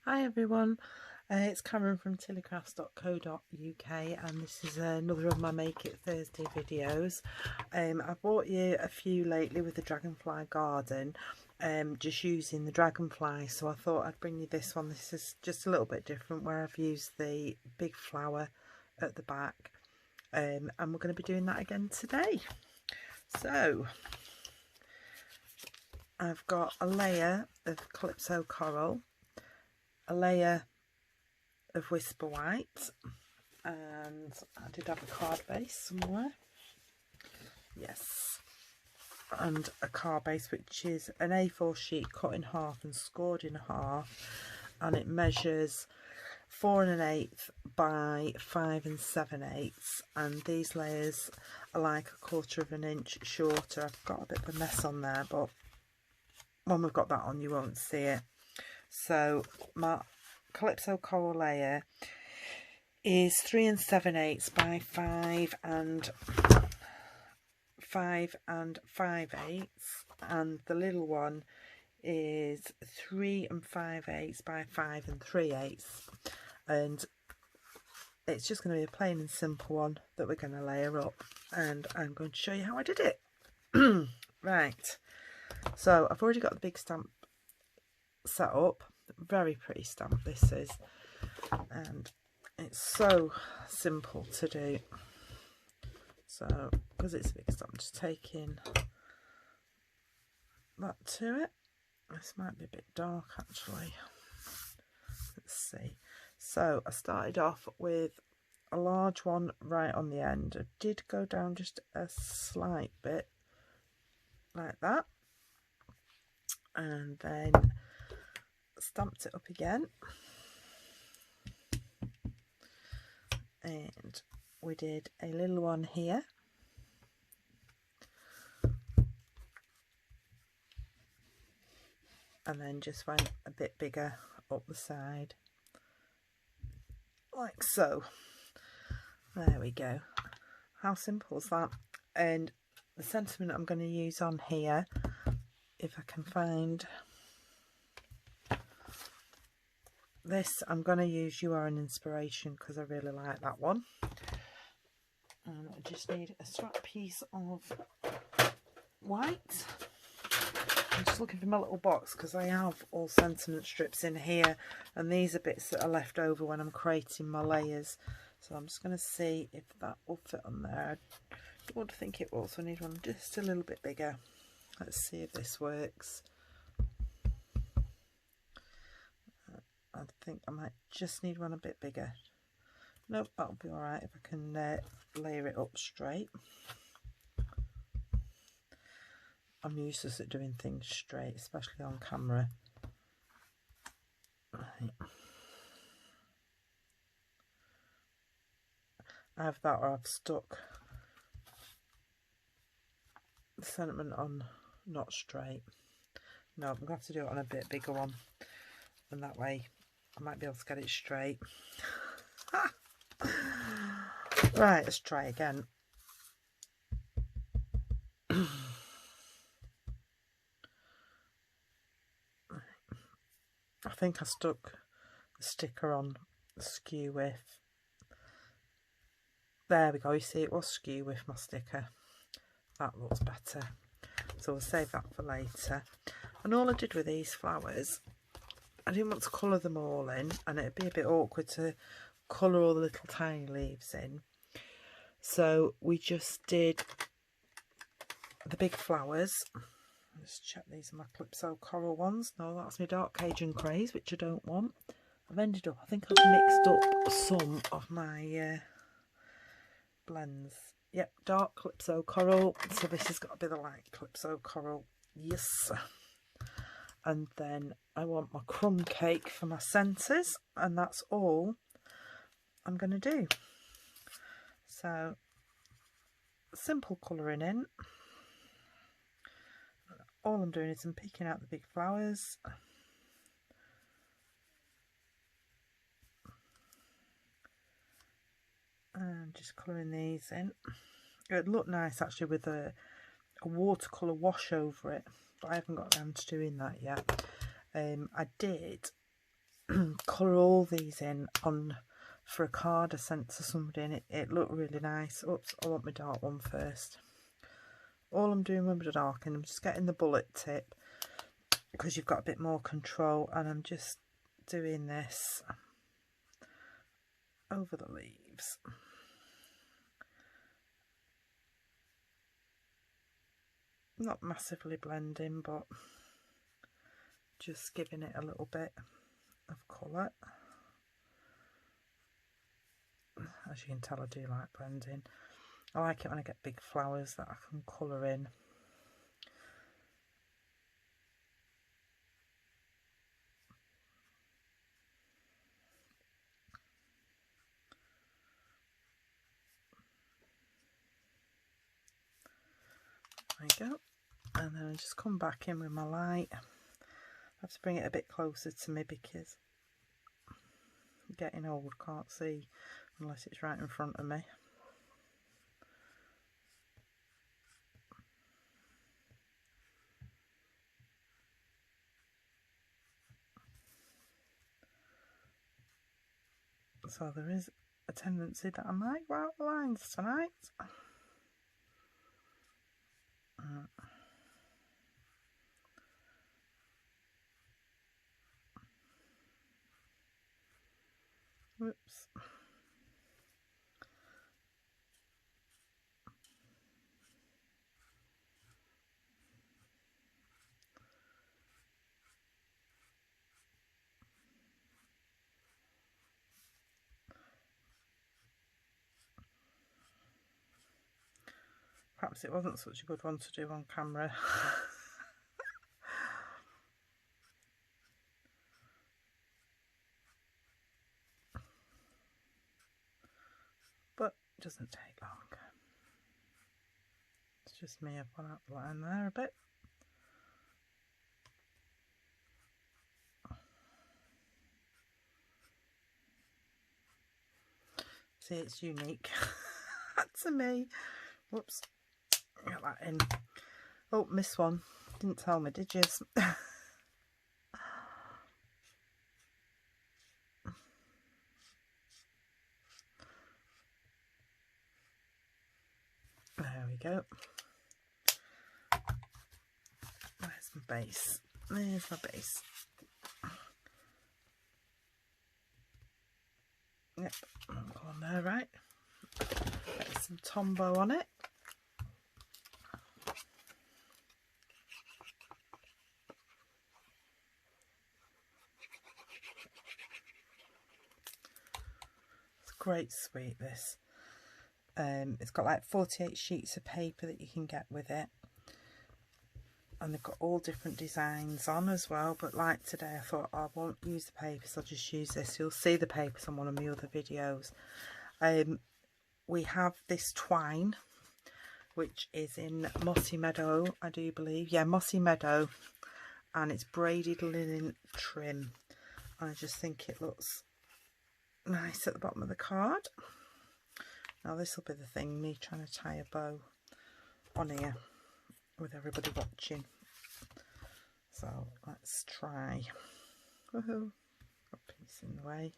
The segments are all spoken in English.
Hi everyone, it's Cameron from tillycrafts.co.uk and this is another of my Make It Thursday videos. I bought you a few lately with the Dragonfly Garden, just using the dragonfly, so I thought I'd bring you this one. This is just a little bit different where I've used the big flower at the back, and we're going to be doing that again today. So I've got a layer of Calypso Coral, a layer of Whisper White, and I did have a card base somewhere, yes, and a card base which is an A4 sheet cut in half and scored in half, and it measures 4 1/8 by 5 7/8, and these layers are like 1/4 of an inch shorter. I've got a bit of a mess on there, but when we've got that on you won't see it. So my Calypso Coral layer is 3 7/8 by 5 5/8, and the little one is 3 5/8 by 5 3/8, and it's just going to be a plain and simple one that we're going to layer up, and I'm going to show you how I did it. Right, so I've already got the big stamp set up. Very pretty stamp this is, and it's so simple to do. So because it's a big stamp, I'm just taking that to it. This might be a bit dark actually, let's see. So I started off with a large one right on the end. I did go down just a slight bit like that, and then stamped it up again, and we did a little one here, and then just went a bit bigger up the side like so. There we go. How simple is that? And the sentiment I'm going to use on here, if I can find this, I'm going to use You Are an Inspiration because I really like that one. And I just need a scrap piece of white. I'm just looking for my little box because I have all sentiment strips in here, and these are bits that are left over when I'm creating my layers. So I'm just going to see if that will fit on there. I don't think it will, so I need one just a little bit bigger. Let's see if this works. I think I might just need one a bit bigger. Nope, that'll be alright if I can layer it up straight. I'm useless at doing things straight, especially on camera. Right. Either that or I've stuck the sentiment on not straight. No, I'm going to have to do it on a bit bigger one, and that way I might be able to get it straight. Right, let's try again. I think I stuck the sticker on the skew with. There we go, you see it was skew with my sticker. That looks better. So we'll save that for later. And all I did with these flowers, I didn't want to colour them all in, and it'd be a bit awkward to colour all the little tiny leaves in. So we just did the big flowers. Let's check, these are my Calypso Coral ones. No, that's my Dark Cajun Craze, which I don't want. I've ended up, I think I've mixed up some of my blends. Yep, Dark Calypso Coral. So this has got to be the light Calypso Coral. Yes. And then I want my crumb cake for my centres, and that's all I'm going to do. So simple colouring in. All I'm doing is I'm picking out the big flowers. And just colouring these in. It'd look nice actually with a watercolour wash over it, but I haven't got around to doing that yet. I did colour all these in on for a card I sent to somebody, and it looked really nice. Oops, I want my dark one first. All I'm doing with the dark, and I'm just getting the bullet tip because you've got a bit more control, and I'm just doing this over the leaves. Not massively blending, but just giving it a little bit of colour. As you can tell, I do like blending. I like it when I get big flowers that I can colour in. There you go. And then I just come back in with my light. I have to bring it a bit closer to me because I'm getting old, can't see unless it's right in front of me. So there is a tendency that I might go out the lines tonight. Whoops. Perhaps it wasn't such a good one to do on camera. But it doesn't take long. It's just me, I've gone out the line there a bit. See, it's unique to me. Whoops. Get that in. Oh, missed one. Didn't tell me, did you? There we go. Where's my base? There's my base. Yep, I'm going there, right? Get some Tombow on it. It's great sweet, this. It's got like 48 sheets of paper that you can get with it, and they've got all different designs on as well. But like today, I thought I won't use the papers, I'll just use this. You'll see the papers on one of my other videos. We have this twine, which is in Mossy Meadow, I do believe. Yeah, Mossy Meadow, and it's braided linen trim. And I just think it looks nice at the bottom of the card. Now this will be the thing, me trying to tie a bow on here with everybody watching. So let's try. Woohoo! Got a piece in the way.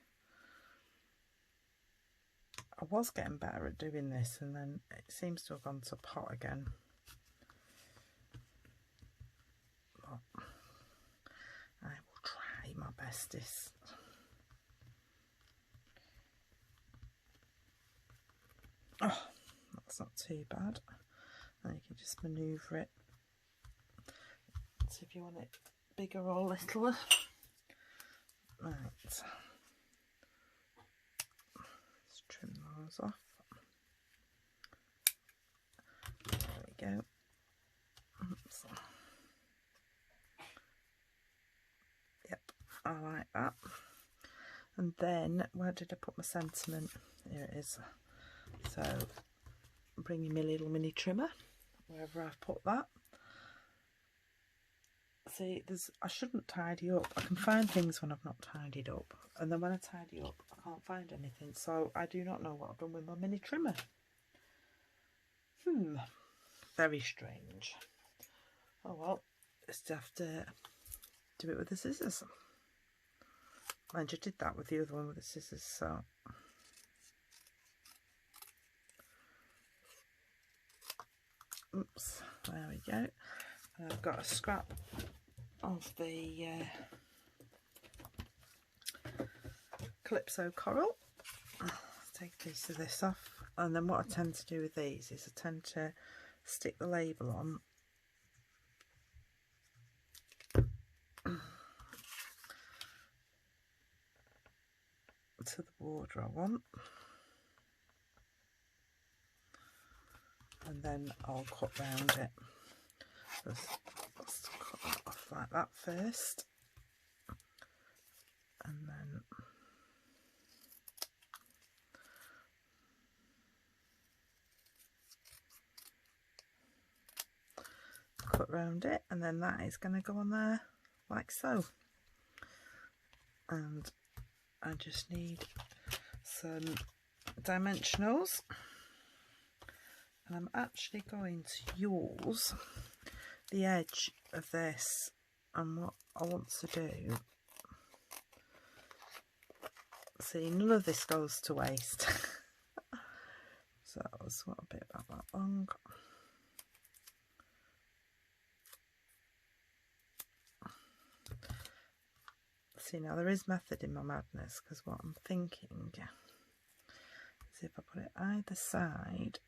I was getting better at doing this, and then it seems to have gone to pot again. But I will try my bestest. Oh, that's not too bad. And you can just manoeuvre it. See if you want it bigger or littler. Right. Let's trim those off. There we go. Oops. Yep, I like that. And then, where did I put my sentiment? Here it is. So, bringing my little mini trimmer, wherever I've put that. See, I shouldn't tidy up. I can find things when I've not tidied up, and then when I tidy up, I can't find anything. So I do not know what I've done with my mini trimmer. Very strange. Oh well, just have to do it with the scissors. I just did that with the other one with the scissors, so oops, there we go. And I've got a scrap of the Calypso coral. Let's take a piece of this off, and then what I tend to do with these is I tend to stick the label on to the border I want, and then I'll cut round it. Let's cut that off like that first, and then cut round it, and then that is going to go on there like so. And I just need some dimensionals, and I'm actually going to use the edge of this, and what I want to do, see, none of this goes to waste. So it's not a bit about that long. See, now there is method in my madness, because what I'm thinking is if I put it either side,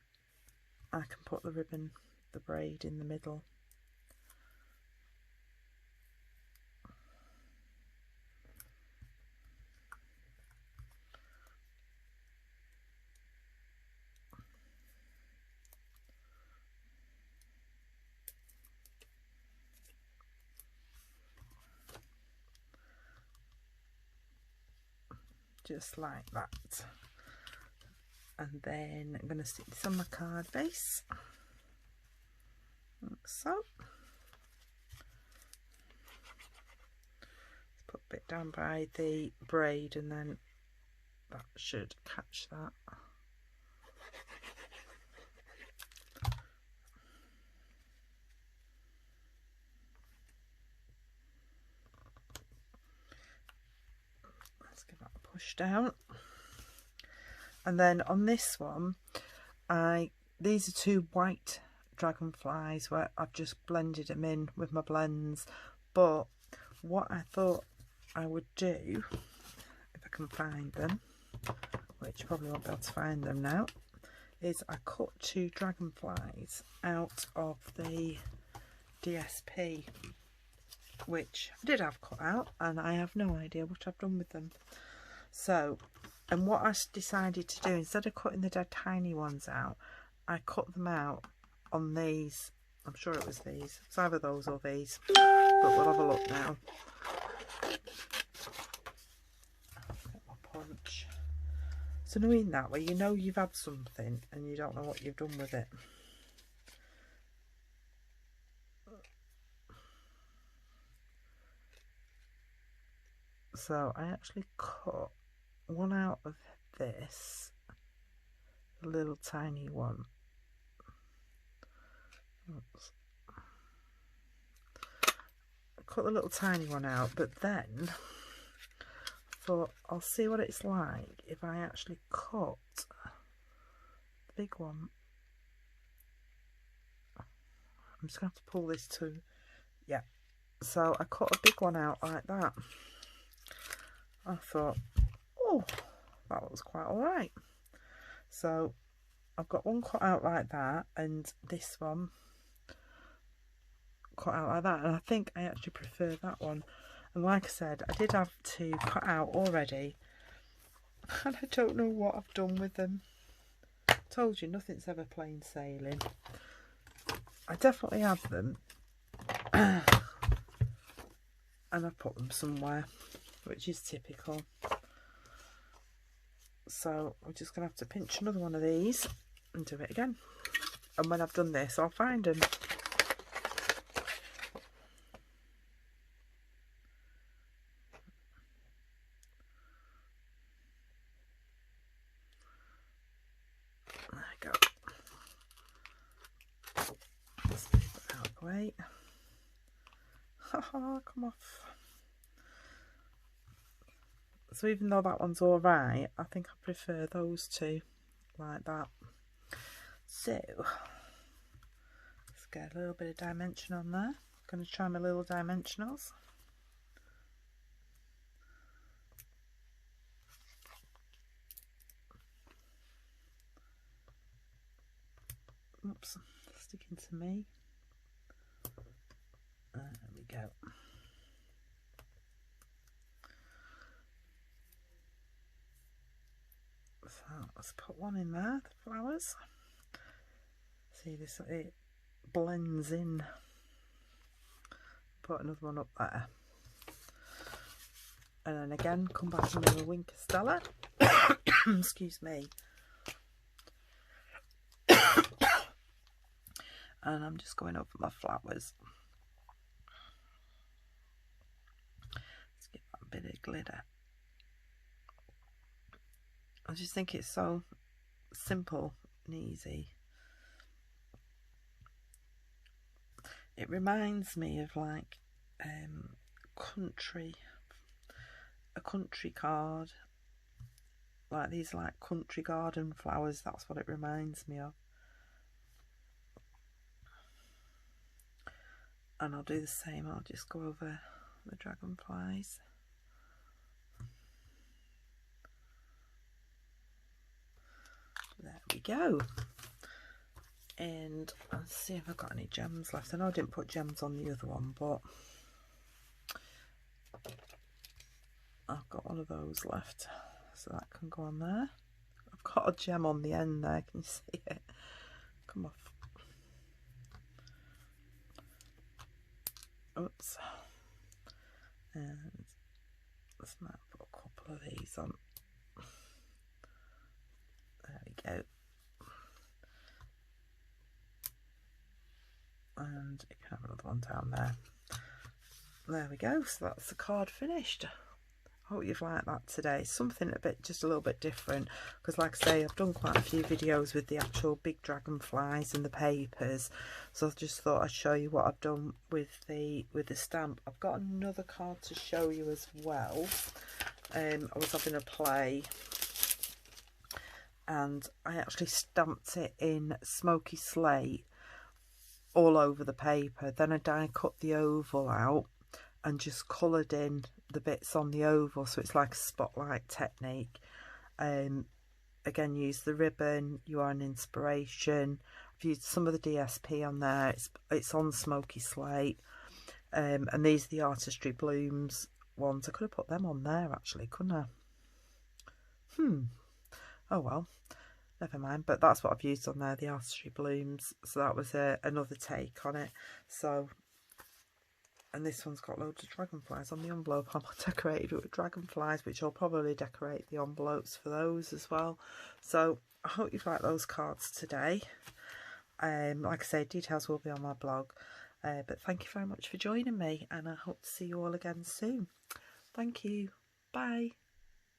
I can put the ribbon, the braid in the middle. Just like that. And then I'm going to stick this on my card base, like so. Let's put a bit down by the braid, and then that should catch that. Let's give that a push down. And then on this one, these are two white dragonflies where I've just blended them in with my blends. But what I thought I would do, if I can find them, which you probably won't be able to find them now, is I cut two dragonflies out of the DSP, which I did have cut out, and I have no idea what I've done with them. So, and what I decided to do, instead of cutting the dead tiny ones out, I cut them out on these. I'm sure it was these. It's either those or these. But we'll have a look now. Get my punch. It's annoying that way. You know you've had something and you don't know what you've done with it. So I actually cut one out of this, a little tiny one. Oops. I cut the little tiny one out, but then I thought I'll see what it's like if I actually cut the big one. I'm just going to have to pull this too. Yeah, so I cut a big one out like that. I thought, oh, that was quite alright. So I've got one cut out like that, and this one cut out like that, and I think I actually prefer that one. And like I said, I did have two cut out already, and I don't know what I've done with them. I told you, nothing's ever plain sailing. I definitely have them, and I've put them somewhere, which is typical. So I'm just going to have to pinch another one of these and do it again. And when I've done this, I'll find them. There we go. Let's move it out of the way. Haha, come off. So even though that one's alright, I think I prefer those two like that. So let's get a little bit of dimension on there. I'm going to try my little dimensionals. Oops, sticking to me. There we go. So let's put one in there, the flowers. See this, it blends in. Put another one up there. And then again, come back with another Winker Stella. Excuse me. And I'm just going over my flowers. Let's get that bit of glitter. I just think it's so simple and easy. It reminds me of like a country card, like these like country garden flowers. That's what it reminds me of. And I'll do the same. I'll just go over the dragonflies. There we go. And let's see if I've got any gems left. I know I didn't put gems on the other one, but I've got one of those left, so that can go on there. I've got a gem on the end there. Can you see it? Come off. Oops. And let's might put a couple of these on. There we go. And you can have another one down there. There we go. So that's the card finished. I hope you've liked that today. Something just a little bit different, because like I say, I've done quite a few videos with the actual big dragonflies and the papers, so I just thought I'd show you what I've done with the stamp. I've got another card to show you as well. I was having a play and I actually stamped it in smoky slate all over the paper. Then I die cut the oval out and just coloured in the bits on the oval, so it's like a spotlight technique. Again, use the ribbon, You Are an Inspiration. I've used some of the DSP on there. It's on smoky slate. And these are the Artistry Blooms ones. I could have put them on there actually, couldn't I? Oh well, never mind. But that's what I've used on there, the Artistry Blooms. So that was another take on it. So, and this one's got loads of dragonflies on the envelope. I'm decorated with dragonflies, which I'll probably decorate the envelopes for those as well. So I hope you've liked those cards today. Like I say, details will be on my blog. But thank you very much for joining me, and I hope to see you all again soon. Thank you. Bye.